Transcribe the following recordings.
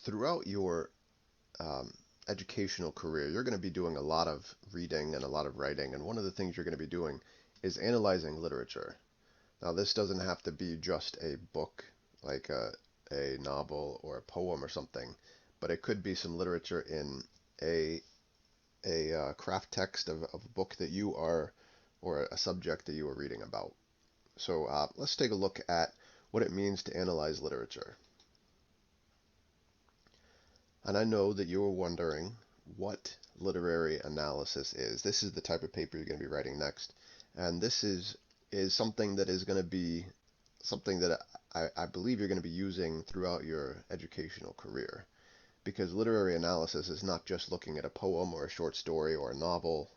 throughout your um, educational career, you're going to be doing a lot of reading and a lot of writing, and one of the things you're going to be doing is analyzing literature. Now, this doesn't have to be just a book, like a novel or a poem or something, but it could be some literature in a craft text of a book that you are, or a subject that you are reading about. So let's take a look at what it means to analyze literature. And I know that you are wondering what literary analysis is. This is the type of paper you're going to be writing next. And this is something that is going to be something that I believe you're going to be using throughout your educational career. Because literary analysis is not just looking at a poem or a short story or a novel,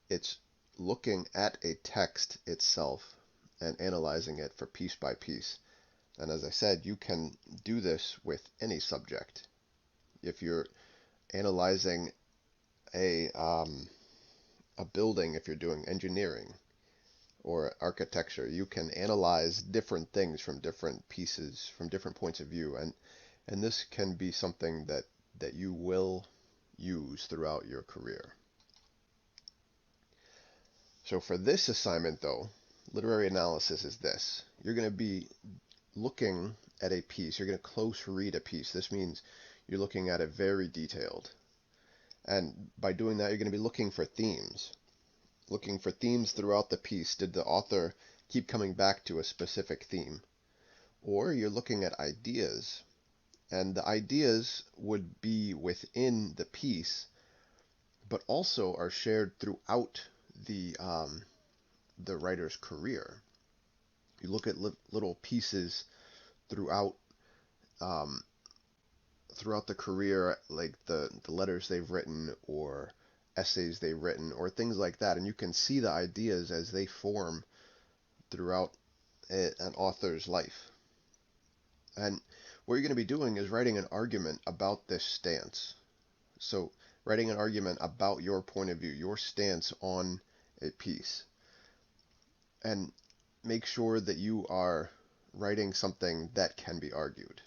it's looking at a text itself and analyzing it for piece by piece. And as I said, you can do this with any subject. If you're analyzing a building, if you're doing engineering or architecture, you can analyze different things from different pieces, from different points of view, and this can be something that you will use throughout your career. So for this assignment though, literary analysis is this. You're going to be looking at a piece, you're going to close read a piece. This means you're looking at it very detailed. And by doing that, you're going to be looking for themes throughout the piece. Did the author keep coming back to a specific theme? Or you're looking at ideas, and the ideas would be within the piece, but also are shared throughout the writer's career. You look at little pieces throughout um, throughout the career, like the letters they've written or essays they've written or things like that, and you can see the ideas as they form throughout an author's life. And what you're going to be doing is writing an argument about this stance. So, writing an argument about your point of view, your stance on a piece. And make sure that you are writing something that can be argued.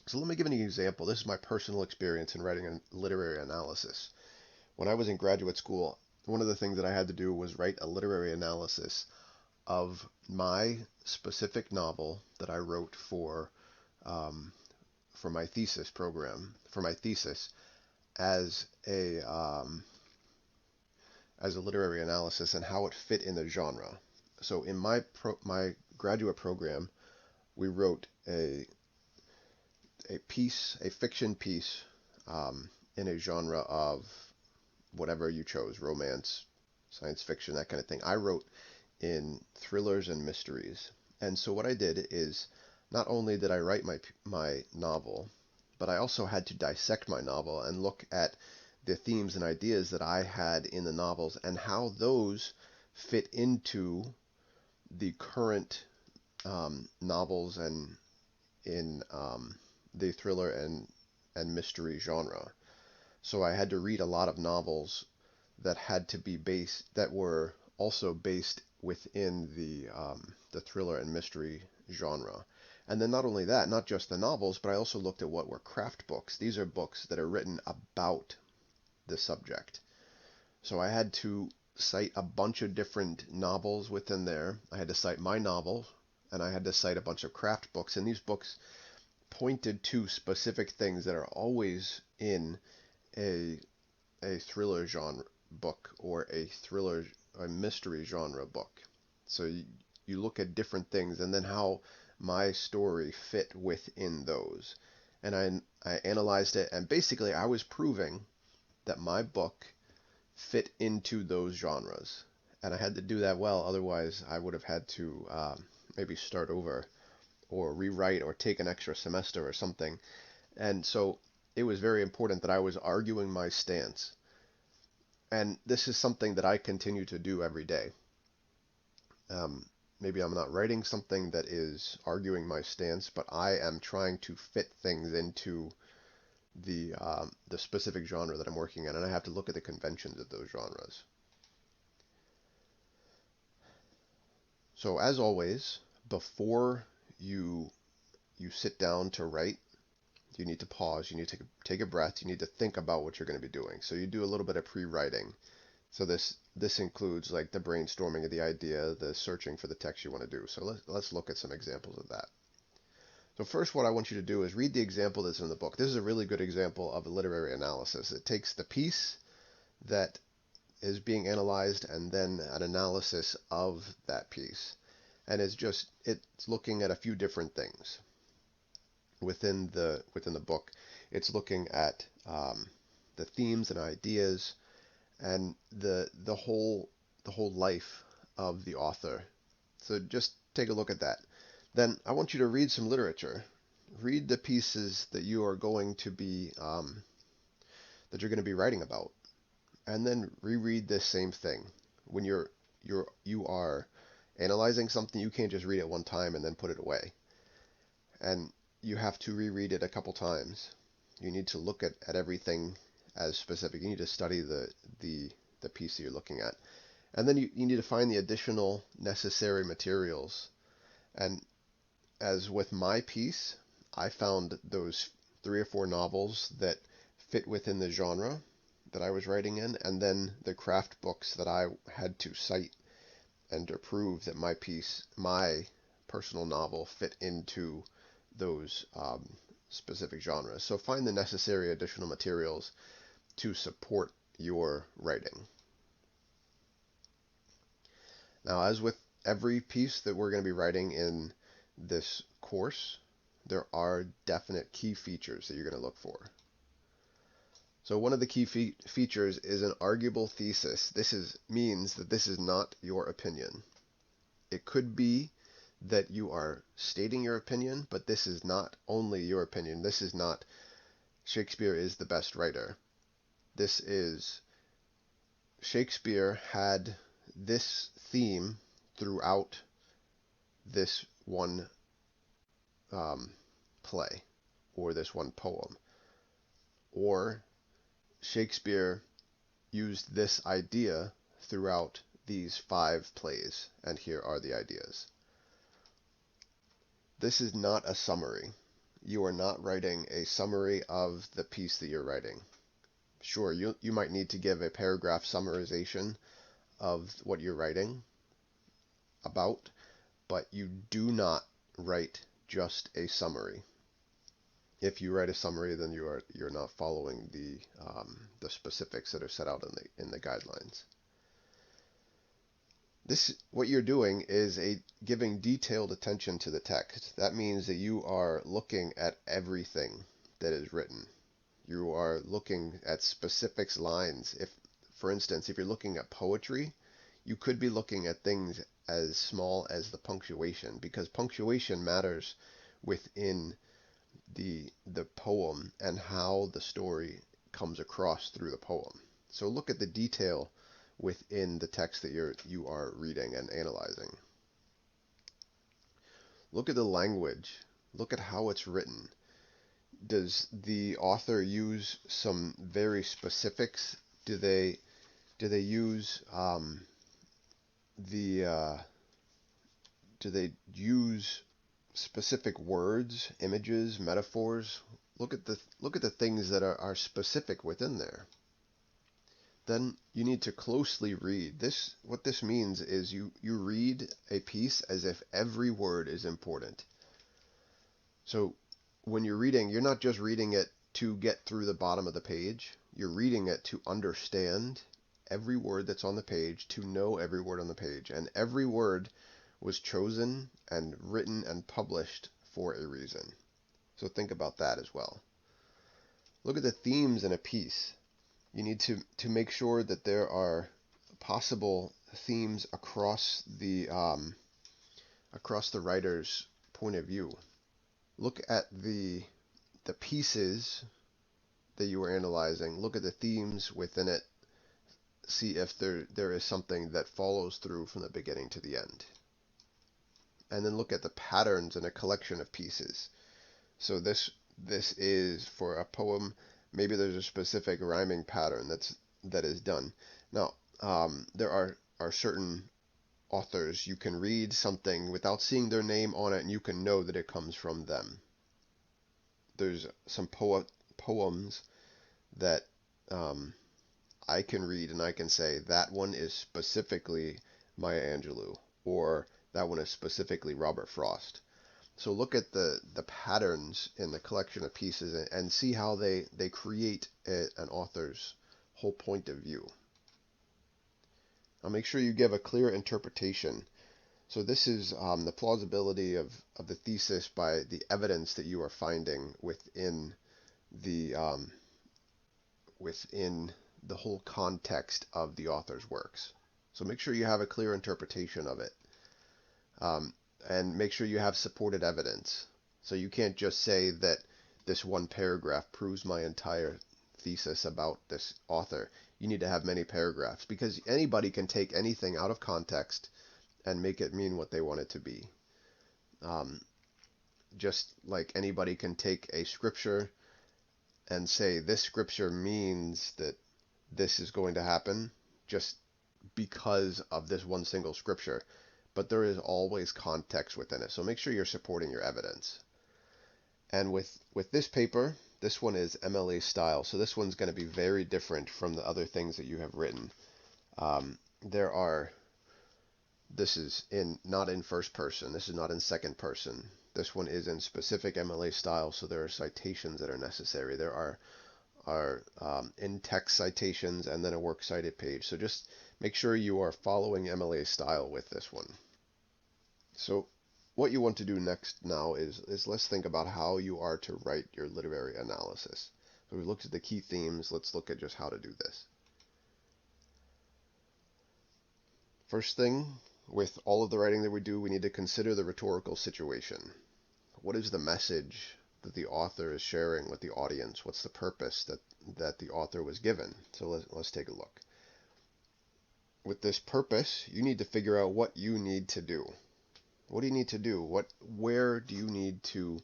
So let me give an example. This is my personal experience in writing a literary analysis. When I was in graduate school, one of the things that I had to do was write a literary analysis of my specific novel that I wrote um, for my thesis program, for my thesis, as a literary analysis and how it fit in the genre. So in my graduate program, we wrote a piece, a fiction piece, in a genre of whatever you chose, romance, science fiction, that kind of thing. I wrote in thrillers and mysteries. And so what I did is not only did I write my novel, but I also had to dissect my novel and look at the themes and ideas that I had in the novels and how those fit into the current novels and in the thriller and mystery genre. So I had to read a lot of novels that were also based within the thriller and mystery genre. And then not only that, not just the novels, but I also looked at what were craft books. These are books that are written about the subject. So I had to cite a bunch of different novels within there. I had to cite my novel, and I had to cite a bunch of craft books. And these books pointed to specific things that are always in a a thriller genre book or a mystery genre book. So you look at different things and then how my story fit within those. And I analyzed it, and basically I was proving that my book fit into those genres. And I had to do that well, otherwise I would have had to maybe start over or rewrite or take an extra semester or something. And so it was very important that I was arguing my stance. And this is something that I continue to do every day. Um, Maybe I'm not writing something that is arguing my stance, but I am trying to fit things into the specific genre that I'm working in, and I have to look at the conventions of those genres. So as always, before you you sit down to write, You need to pause. You need to take a breath. You need to think about what you're going to be doing. So you do a little bit of pre-writing. So this includes like the brainstorming of the idea, the searching for the text you want to do. So let's look at some examples of that. So first, what I want you to do is read the example that's in the book. This is a really good example of a literary analysis. It takes the piece that is being analyzed and then an analysis of that piece. And it's looking at a few different things within the book. It's looking at the themes and ideas and the whole life of the author. So just take a look at that. Then I want you to read some literature. Read the pieces that you are going to be writing about, and then reread this same thing. When you are analyzing something, you can't just read it one time and then put it away. And you have to reread it a couple times. You need to look at everything as specific. You need to study the piece that you're looking at. And then you need to find the additional necessary materials. And as with my piece, I found those 3 or 4 novels that fit within the genre that I was writing in, and then the craft books that I had to cite and to prove that my personal novel, fit into those specific genres. So find the necessary additional materials to support your writing. Now, as with every piece that we're going to be writing in this course, there are definite key features that you're going to look for. So one of the key features is an arguable thesis. Means that this is not your opinion. It could be that you are stating your opinion, but this is not only your opinion. This is not Shakespeare is the best writer. This is Shakespeare had this theme throughout this one play or this one poem. Or Shakespeare used this idea throughout these 5 plays, and here are the ideas. This is not a summary. You are not writing a summary of the piece that you're writing. Sure, you might need to give a paragraph summarization of what you're writing about, but you do not write just a summary. If you write a summary, then you're not following the specifics that are set out in the guidelines. What you're doing is giving detailed attention to the text. That means that you are looking at everything that is written. You are looking at specific lines. For instance, if you're looking at poetry, you could be looking at things as small as the punctuation, because punctuation matters within the poem and how the story comes across through the poem. So look at the detail within the text that you are reading and analyzing. Look at the language. Look at how it's written. Does the author use some very specifics? Do they use do they use specific words, images, metaphors? Look at the things that are specific within there. Then you need to closely read. What this means is you read a piece as if every word is important. So when you're reading, you're not just reading it to get through the bottom of the page. You're reading it to understand every word that's on the page, to know every word on the page. And every word was chosen and written and published for a reason. So think about that as well. Look at the themes in a piece. You need to make sure that there are possible themes across the writer's point of view. Look at the pieces that you are analyzing. Look at the themes within it. See if there is something that follows through from the beginning to the end. And then look at the patterns in a collection of pieces. So this is for a poem. Maybe there's a specific rhyming pattern that is done. Now, there are certain authors you can read something without seeing their name on it, and you can know that it comes from them. there's some poems that I can read and I can say that one is specifically Maya Angelou, or that one is specifically Robert Frost. So look at the patterns in the collection of pieces and see how they create an author's whole point of view. Now make sure you give a clear interpretation. So this is the plausibility of the thesis by the evidence that you are finding within the whole context of the author's works. So make sure you have a clear interpretation of it. And make sure you have supported evidence. So you can't just say that this one paragraph proves my entire thesis about this author. You need to have many paragraphs, because anybody can take anything out of context and make it mean what they want it to be. Just like anybody can take a scripture and say this scripture means that this is going to happen just because of this one single scripture. But there is always context within it. So make sure you're supporting your evidence. And with this paper, this one is MLA style. So this one's going to be very different from the other things that you have written. This is not in first person. This is not in second person. This one is in specific MLA style. So there are citations that are necessary. There are in-text citations and then a works cited page. So just make sure you are following MLA style with this one. So what you want to do next now is let's think about how you are to write your literary analysis. So we've looked at the key themes. Let's look at just how to do this. First thing, with all of the writing that we do, we need to consider the rhetorical situation. What is the message that the author is sharing with the audience? What's the purpose that the author was given? So let's take a look. With this purpose, you need to figure out what you need to do. What do you need to do? Where do you need to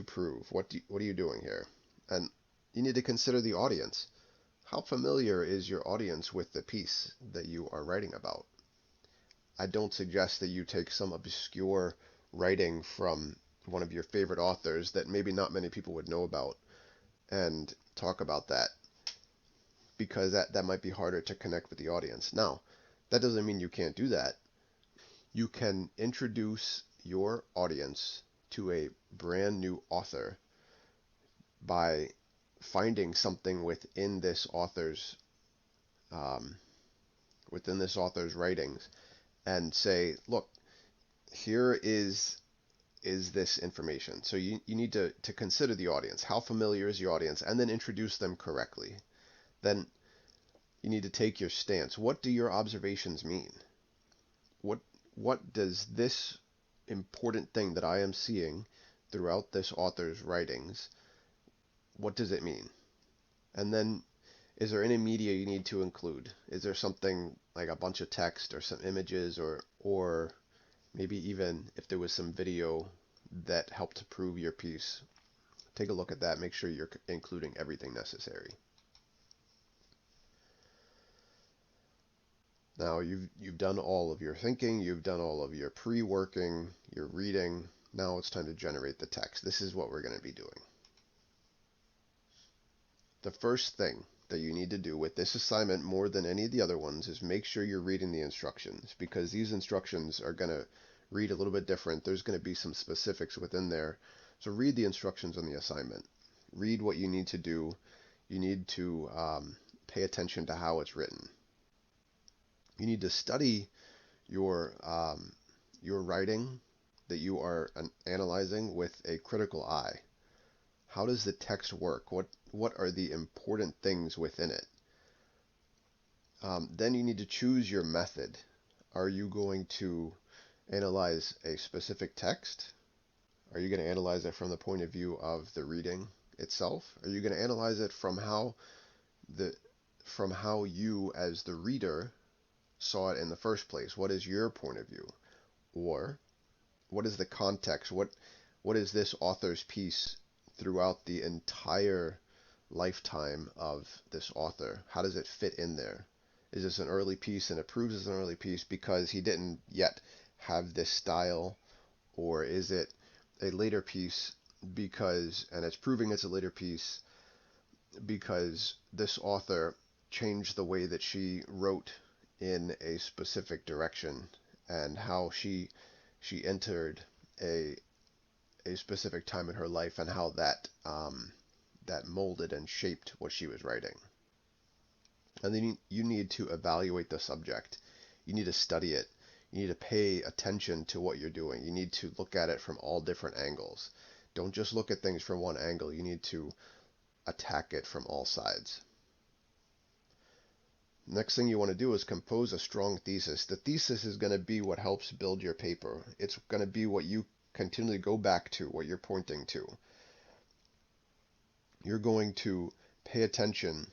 prove? What are you doing here? And you need to consider the audience. How familiar is your audience with the piece that you are writing about? I don't suggest that you take some obscure writing from one of your favorite authors that maybe not many people would know about and talk about that, because that might be harder to connect with the audience. Now, that doesn't mean you can't do that. You can introduce your audience to a brand new author by finding something within this author's writings and say, look, here is this information. So you need to consider the audience. How familiar is your audience? And then introduce them correctly. Then you need to take your stance. What do your observations mean? What does this important thing that I am seeing throughout this author's writings, what does it mean? And then, is there any media you need to include? Is there something like a bunch of text or some images, or maybe even if there was some video that helped to prove your piece? Take a look at that. Make sure you're including everything necessary. Now you've done all of your thinking, you've done all of your pre-working, your reading. Now it's time to generate the text. This is what we're going to be doing. The first thing that you need to do with this assignment, more than any of the other ones, is make sure you're reading the instructions, because these instructions are going to read a little bit different. There's going to be some specifics within there. So read the instructions on the assignment. Read what you need to do. You need to pay attention to how it's written. You need to study your writing that you are analyzing with a critical eye. How does the text work? What are the important things within it? Then you need to choose your method. Are you going to analyze a specific text? Are you going to analyze it from the point of view of the reading itself? Are you going to analyze it from how you as the reader saw it in the first place? What is your point of view? Or what is the context? What is this author's piece throughout the entire lifetime of this author? How does it fit in there? Is this an early piece and it proves it's an early piece because he didn't yet have this style? Or is it a later piece and it's proving it's a later piece because this author changed the way that she wrote in a specific direction, and how she entered a specific time in her life, and how that molded and shaped what she was writing. And then you need to evaluate the subject. You need to study it. You need to pay attention to what you're doing. You need to look at it from all different angles. Don't just look at things from one angle. You need to attack it from all sides. Next thing you want to do is compose a strong thesis. The thesis is going to be what helps build your paper. It's going to be what you continually go back to, what you're pointing to. You're going to pay attention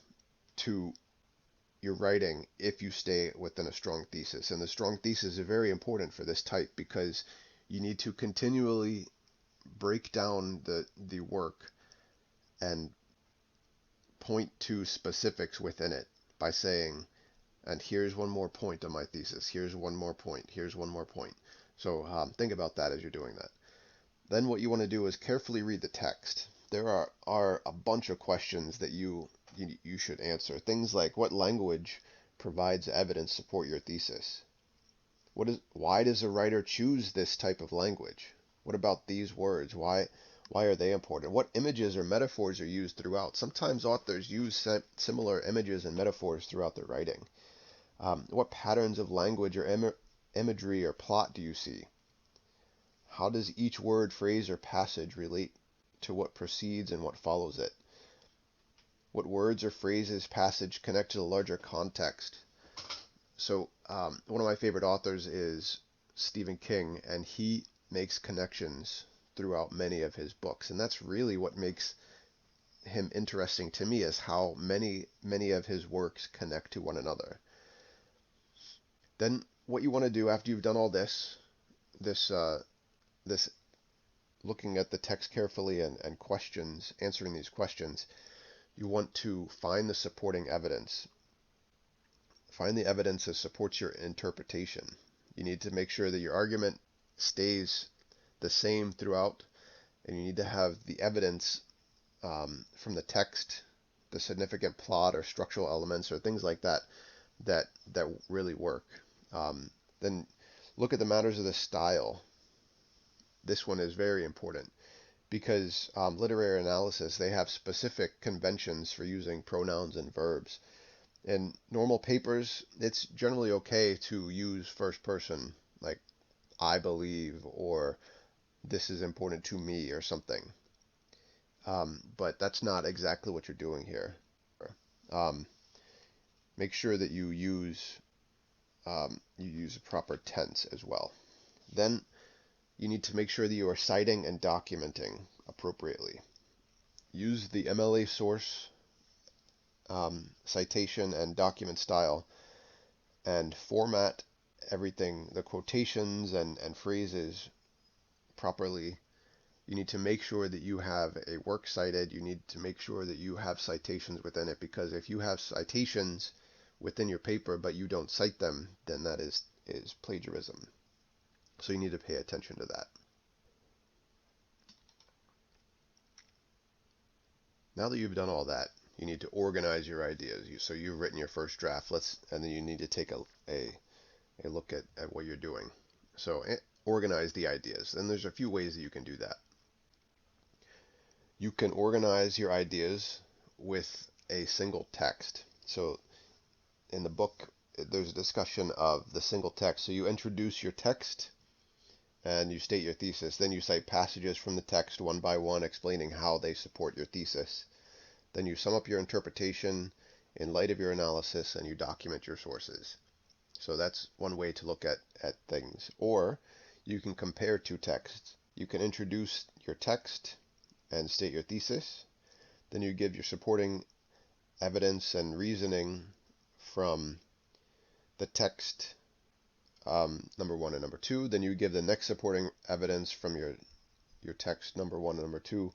to your writing if you stay within a strong thesis. And the strong thesis is very important for this type, because you need to continually break down the work and point to specifics within it by saying, and here's one more point on my thesis, here's one more point, here's one more point. So think about that as you're doing that. Then what you want to do is carefully read the text. There are a bunch of questions that you should answer. Things like, what language provides evidence to support your thesis? Why does a writer choose this type of language? What about these words? Why are they important? What images or metaphors are used throughout? Sometimes authors use similar images and metaphors throughout their writing. What patterns of language or imagery or plot do you see? How does each word, phrase, or passage relate to what precedes and what follows it? What words or phrases, passage connect to the larger context? So one of my favorite authors is Stephen King, and he makes connections throughout many of his books, and that's really what makes him interesting to me, is how many of his works connect to one another. Then what you want to do after you've done all this looking at the text carefully and answering these questions, you want to find the supporting evidence. Find the evidence that supports your interpretation. You need to make sure that your argument stays the same throughout, and you need to have the evidence from the text, the significant plot or structural elements or things like that really work. Then look at the matters of the style. This one is very important, because literary analysis, they have specific conventions for using pronouns and verbs. In normal papers, it's generally okay to use first person, like I believe, or this is important to me, or something. But that's not exactly what you're doing here. Make sure that you use a proper tense as well. Then you need to make sure that you are citing and documenting appropriately. Use the MLA source citation and document style, and format everything, the quotations and phrases, properly. You need to make sure that you have a work cited. You need to make sure that you have citations within it, because if you have citations within your paper but you don't cite them, then that is plagiarism. So you need to pay attention to that. Now that you've done all that, you need to organize your ideas. So you've written your first draft, and then you need to take a look at what you're doing. So organize the ideas. And there's a few ways that you can do that. You can organize your ideas with a single text. So in the book, there's a discussion of the single text. So you introduce your text and you state your thesis. Then you cite passages from the text one by one, explaining how they support your thesis. Then you sum up your interpretation in light of your analysis, and you document your sources. So that's one way to look at things. Or you can compare two texts. You can introduce your text and state your thesis. Then you give your supporting evidence and reasoning from the text, number one and number two. Then you give the next supporting evidence from your text, number one and number two.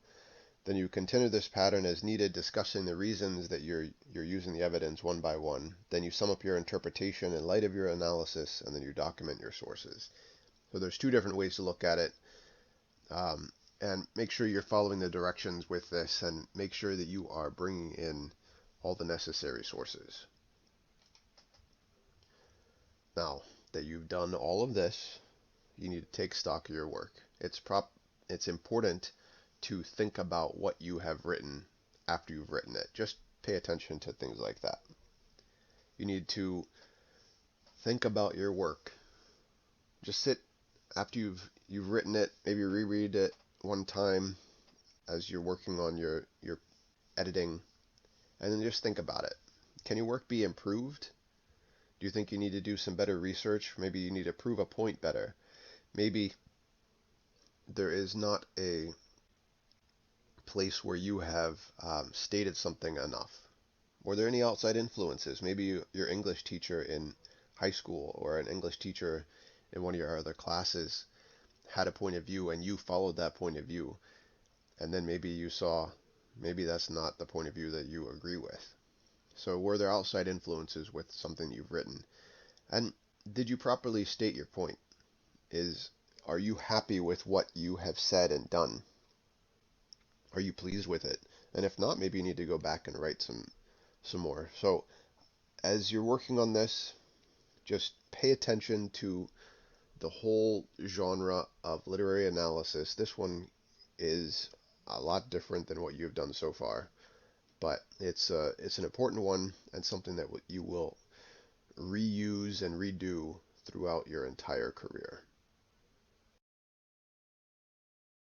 Then you continue this pattern as needed, discussing the reasons that you're using the evidence one by one. Then you sum up your interpretation in light of your analysis, and then you document your sources. So there's two different ways to look at it. And make sure you're following the directions with this, and make sure that you are bringing in all the necessary sources. Now that you've done all of this, you need to take stock of your work. It's important to think about what you have written after you've written it. Just pay attention to things like that. You need to think about your work. Just sit after you've written it, maybe reread it one time as you're working on your editing, and then just think about it. Can your work be improved? Do you think you need to do some better research? Maybe you need to prove a point better. Maybe there is not a place where you have stated something enough. Were there any outside influences? Maybe your English teacher in high school or an English teacher in one of your other classes had a point of view and you followed that point of view. And then maybe you saw maybe that's not the point of view that you agree with. So were there outside influences with something you've written? And did you properly state your point? Are you happy with what you have said and done? Are you pleased with it? And if not, maybe you need to go back and write some more. So as you're working on this, just pay attention to the whole genre of literary analysis. This one is a lot different than what you've done so far, but it's an important one and something that you will reuse and redo throughout your entire career.